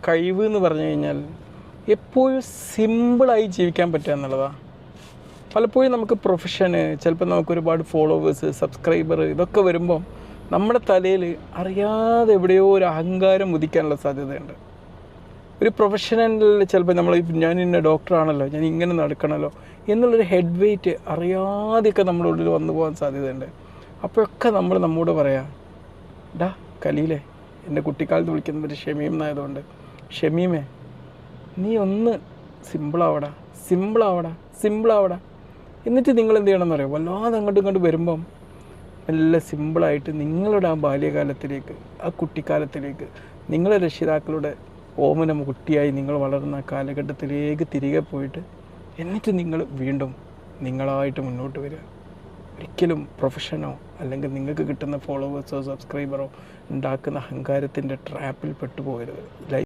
കഴിവ് എന്ന് പറഞ്ഞു കഴിഞ്ഞാൽ എപ്പോഴും സിമ്പിളായി ജീവിക്കാൻ പറ്റുക എന്നുള്ളതാണ്. പലപ്പോഴും നമുക്ക് പ്രൊഫഷന്, ചിലപ്പോൾ നമുക്ക് ഒരുപാട് ഫോളോവേഴ്സ്, സബ്സ്ക്രൈബർ ഇതൊക്കെ വരുമ്പം നമ്മുടെ തലയിൽ അറിയാതെ എവിടെയോ ഒരു അഹങ്കാരം ഉദിക്കാനുള്ള സാധ്യതയുണ്ട്. ഒരു പ്രൊഫഷണലിൽ ചിലപ്പോൾ ഞാൻ ഇന്ന ഡോക്ടറാണല്ലോ, ഞാൻ ഇങ്ങനെ നടക്കണമല്ലോ എന്നുള്ളൊരു ഹെഡ് വെയ്റ്റ് അറിയാതെയൊക്കെ നമ്മുടെ ഉള്ളിൽ വന്നു പോകാൻ സാധ്യതയുണ്ട്. അപ്പോഴൊക്കെ നമ്മോട് പറയാം, ഡാ കലീലേ, എൻ്റെ കുട്ടിക്കാലത്ത് വിളിക്കുന്നത് ഷമീം എന്നായതുകൊണ്ട്, ഷമീമേ നീ ഒന്ന് സിമ്പിളാവടാ. എന്നിട്ട് നിങ്ങൾ എന്ത് ചെയ്യണമെന്ന് അറിയാം, വല്ലാതെ അങ്ങോട്ടും ഇങ്ങോട്ട് വരുമ്പം നല്ല സിമ്പിളായിട്ട് നിങ്ങളുടെ ആ ബാല്യകാലത്തിലേക്ക്, ആ കുട്ടിക്കാലത്തിലേക്ക്, നിങ്ങളെ രക്ഷിതാക്കളുടെ ഓമന കുട്ടിയായി നിങ്ങൾ വളർന്ന കാലഘട്ടത്തിലേക്ക് തിരികെ പോയിട്ട് എന്നിട്ട് നിങ്ങൾ വീണ്ടും നിങ്ങളായിട്ട് മുന്നോട്ട് വരിക. ഒരിക്കലും പ്രൊഫഷനോ അല്ലെങ്കിൽ നിങ്ങൾക്ക് കിട്ടുന്ന ഫോളോവേഴ്സോ സബ്സ്ക്രൈബറോ ഉണ്ടാക്കുന്ന അഹങ്കാരത്തിൻ്റെ ട്രാപ്പിൽ പെട്ടുപോകരുത്.